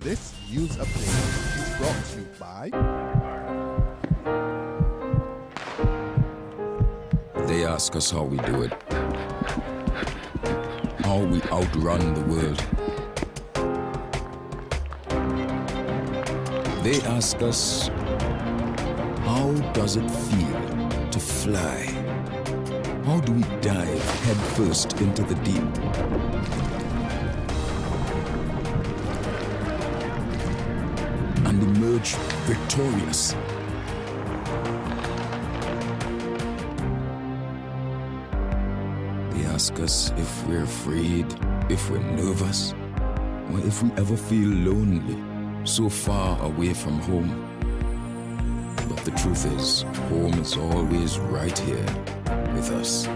This news update is brought to you by... They ask us how we do it, how we outrun the world. They ask us, how does it feel to fly? How do we dive headfirst into the deep? And emerge victorious. They ask us if we're afraid, if we're nervous, or if we ever feel lonely, so far away from home. But the truth is, home is always right here with us.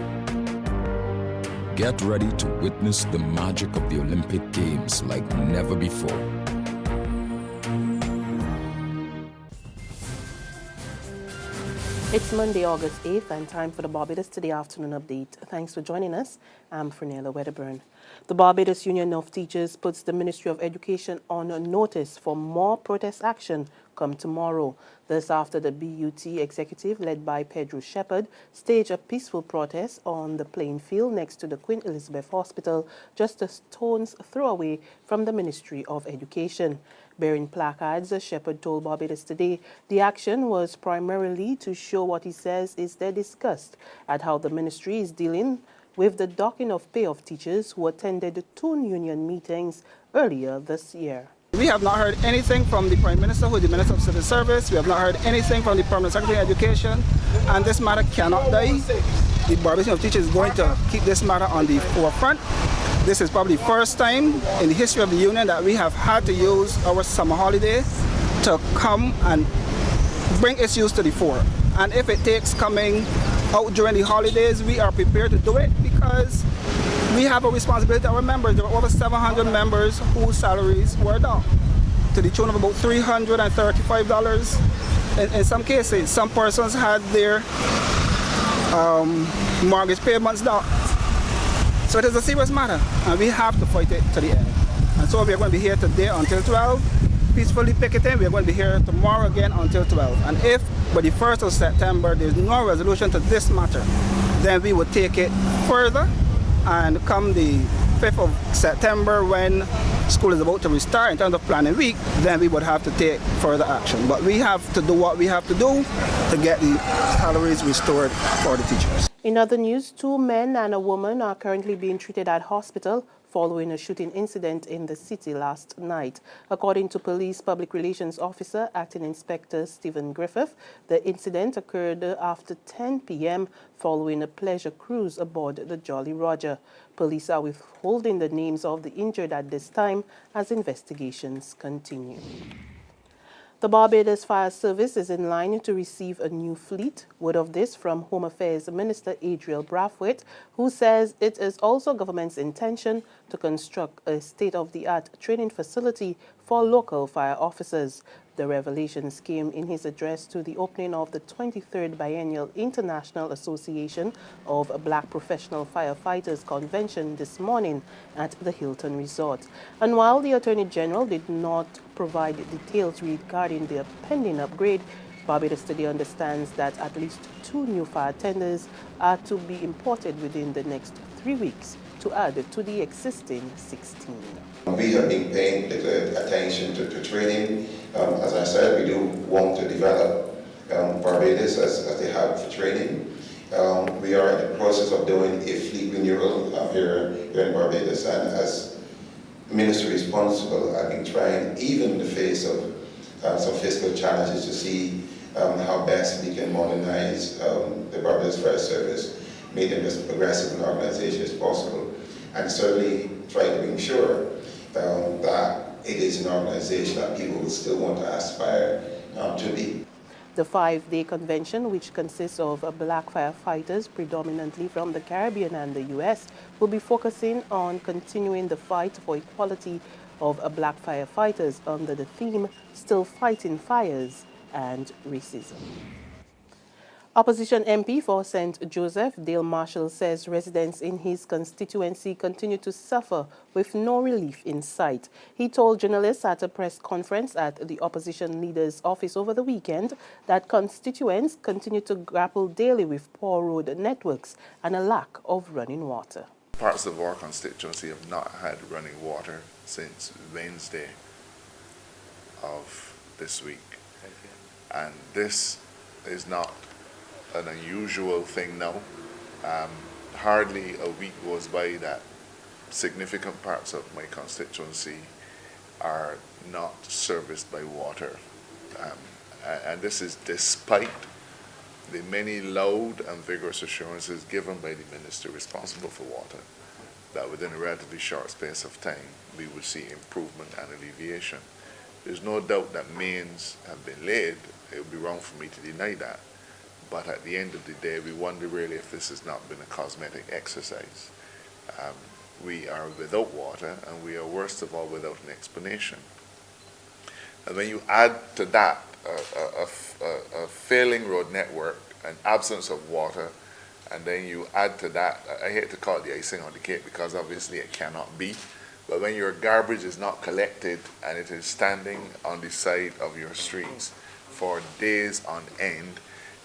Get ready to witness the magic of the Olympic Games like never before. It's Monday, August 8th, and time for the Barbados Today Afternoon Update. Thanks for joining us. I'm Fernella Wedderburn. The Barbados Union of Teachers puts the Ministry of Education on notice for more protest action come tomorrow. This after the BUT executive, led by Pedro Shepherd, staged a peaceful protest on the playing field next to the Queen Elizabeth Hospital, just a stone's throw away from the Ministry of Education. Bearing placards, Shepherd told Barbados Today the action was primarily to show what he says is their disgust at how the ministry is dealing with the docking of pay of teachers who attended 2 union meetings earlier this year. We have not heard anything from the Prime Minister, who is the Minister of Civil Service. We have not heard anything from the Permanent Secretary of Education, and this matter cannot die. The Barbados Union of Teachers is going to keep this matter on the forefront. This is probably the first time in the history of the union that we have had to use our summer holiday to come and bring issues to the fore. And if it takes coming out during the holidays, we are prepared to do it because we have a responsibility to our members. There are over 700 members whose salaries were down to the tune of about $335. In some cases, some persons had their mortgage payments down. So it is a serious matter, and we have to fight it to the end. And so we are going to be here today until 12, peacefully picketing. We are going to be here tomorrow again until 12. And if by the 1st of September there is no resolution to this matter, then we will take it further. And come the 5th of September, when school is about to restart in terms of planning week, then we would have to take further action. But we have to do what we have to do to get the salaries restored for the teachers. In other news, 2 men and a woman are currently being treated at hospital following a shooting incident in the city last night. According to Police Public Relations Officer, Acting Inspector Stephen Griffith, the incident occurred after 10 p.m. following a pleasure cruise aboard the Jolly Roger. Police are withholding the names of the injured at this time as investigations continue. The Barbados Fire Service is in line to receive a new fleet. Word of this from Home Affairs Minister Adriel Brathwaite, who says it is also government's intention to construct a state-of-the-art training facility for local fire officers. The revelations came in his address to the opening of the 23rd Biennial International Association of Black Professional Firefighters Convention this morning at the Hilton Resort. And while the Attorney General did not provide details regarding the pending upgrade, Barbados Today understands that at least 2 new fire tenders are to be imported within the next 3 weeks to add to the existing 16. We have been paying particular attention to training. As I said, we do want to develop Barbados as they have for training. We are in the process of doing a fleet renewal here in Barbados, and as Minister responsible, I've been trying, even in the face of some fiscal challenges, to see how best we can modernize the Barbados Fire Service, make them as progressive an organization as possible, and certainly try to ensure that it is an organization that people will still want to aspire to be. The 5-day convention, which consists of black firefighters predominantly from the Caribbean and the U.S., will be focusing on continuing the fight for equality of black firefighters under the theme, Still Fighting Fires and Racism. Opposition MP for St. Joseph, Dale Marshall, says residents in his constituency continue to suffer with no relief in sight. He told journalists at a press conference at the opposition leader's office over the weekend that constituents continue to grapple daily with poor road networks and a lack of running water. Parts of our constituency have not had running water since Wednesday of this week. And this is not an unusual thing now. Hardly a week goes by that significant parts of my constituency are not serviced by water. And this is despite the many loud and vigorous assurances given by the minister responsible for water that within a relatively short space of time we will see improvement and alleviation. There's no doubt that mains have been laid. It would be wrong for me to deny that. But at the end of the day, we wonder really if this has not been a cosmetic exercise. We are without water, and we are worst of all without an explanation. And when you add to that a failing road network, an absence of water, and then you add to that, I hate to call it the icing on the cake because obviously it cannot be, but when your garbage is not collected and it is standing on the side of your streets for days on end,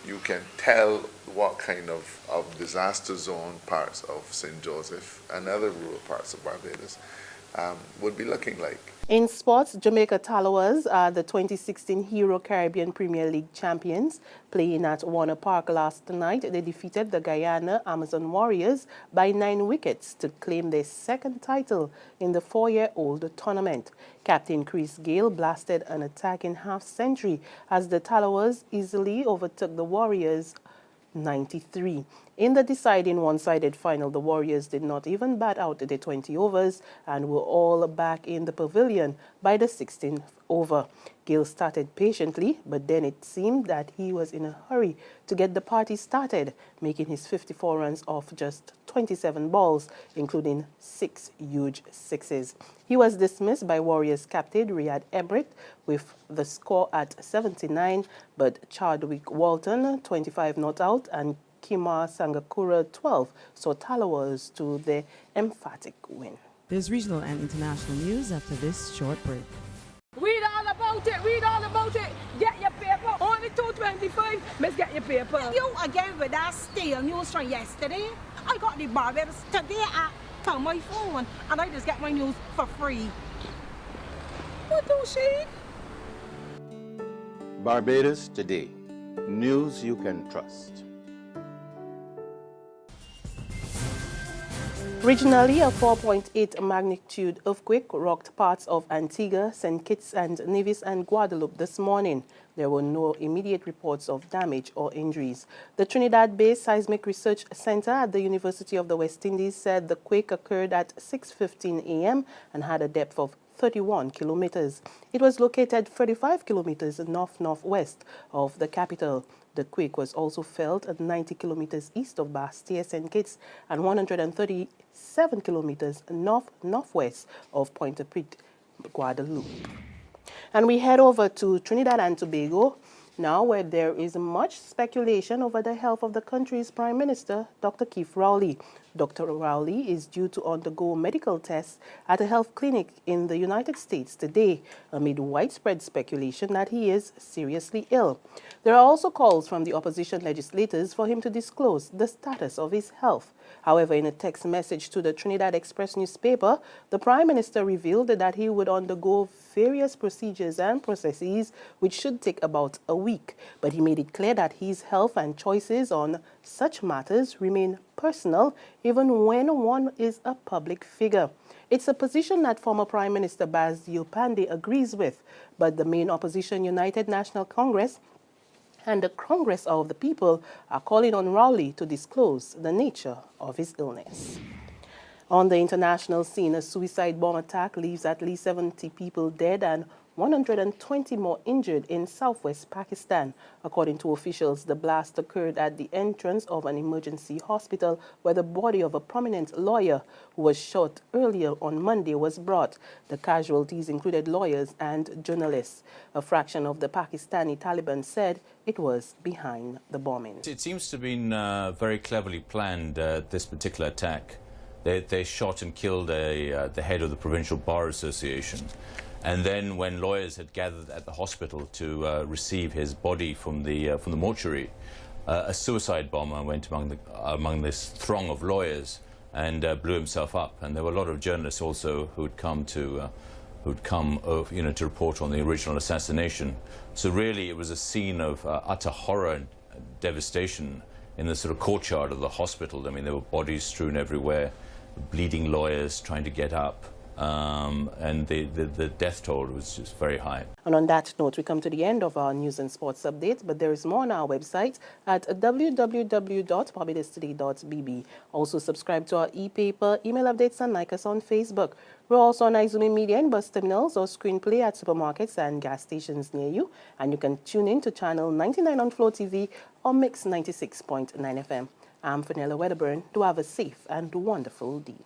you can tell what kind of disaster zone parts of St. Joseph and other rural parts of Barbados would be looking like. In sports, Jamaica Tallowers are the 2016 Hero Caribbean Premier League champions. Playing at Warner Park last night, they defeated the Guyana Amazon Warriors by 9 wickets to claim their second title in the 4-year-old tournament. Captain Chris Gale blasted an attacking half-century as the Tallowers easily overtook the Warriors 93. In the deciding one-sided final, the Warriors did not even bat out their 20 overs and were all back in the pavilion by the 16th over. Gill started patiently, but then it seemed that he was in a hurry to get the party started, making his 54 runs off just 27 balls, including 6 huge sixes. He was dismissed by Warriors captain Riyad Everett with the score at 79, but Chadwick Walton, 25 not out, and Kima Sangakura, 12, saw Tallowers to the emphatic win. There's regional and international news after this short break. Read all about it, read all about it. Get your paper. Only 225, let's get your paper. You again with that stale news from yesterday. I got the Barbados today on my phone and I just get my news for free. What do she? Barbados Today. News you can trust. Regionally, a 4.8 magnitude earthquake rocked parts of Antigua, St. Kitts and Nevis and Guadeloupe this morning. There were no immediate reports of damage or injuries. The Trinidad-based Seismic Research Center at the University of the West Indies said the quake occurred at 6:15 a.m. and had a depth of 31 kilometers. It was located 35 kilometers north-northwest of the capital. The quake was also felt at 90 kilometers east of Bastia, St. Kitts, and 137 kilometers north-northwest of Pointe-à-Pitre, Guadeloupe. And we head over to Trinidad and Tobago now, where there is much speculation over the health of the country's Prime Minister, Dr. Keith Rowley. Dr. Rowley is due to undergo medical tests at a health clinic in the United States today, amid widespread speculation that he is seriously ill. There are also calls from the opposition legislators for him to disclose the status of his health. However, in a text message to the Trinidad Express newspaper, the Prime Minister revealed that he would undergo various procedures and processes which should take about a week. But he made it clear that his health and choices on such matters remain personal, even when one is a public figure. It's a position that former Prime Minister Baz Diopande agrees with, but the main opposition, United National Congress, and the Congress of the People are calling on Rowley to disclose the nature of his illness. On the international scene, a suicide bomb attack leaves at least 70 people dead and 120 more injured in southwest Pakistan. According to officials, the blast occurred at the entrance of an emergency hospital where the body of a prominent lawyer who was shot earlier on Monday was brought. The casualties included lawyers and journalists. A fraction of the Pakistani Taliban said it was behind the bombing. It seems to have been very cleverly planned, this particular attack. They shot and killed the head of the Provincial Bar Association. And then when lawyers had gathered at the hospital to receive his body from the mortuary, a suicide bomber went among this throng of lawyers and blew himself up. And there were a lot of journalists also who'd come to report on the original assassination. So really it was a scene of utter horror and devastation in the sort of courtyard of the hospital. I mean, there were bodies strewn everywhere, bleeding lawyers trying to get up. And the death toll was just very high. And on that note, we come to the end of our news and sports update, but there is more on our website at www.barbadostoday.bb. Also subscribe to our e-paper, email updates, and like us on Facebook. We're also on Izumi Media in bus terminals or screenplay at supermarkets and gas stations near you. And you can tune in to channel 99 on Flow TV or Mix 96.9 FM. I'm Fenella Wedderburn. Do have a safe and wonderful day.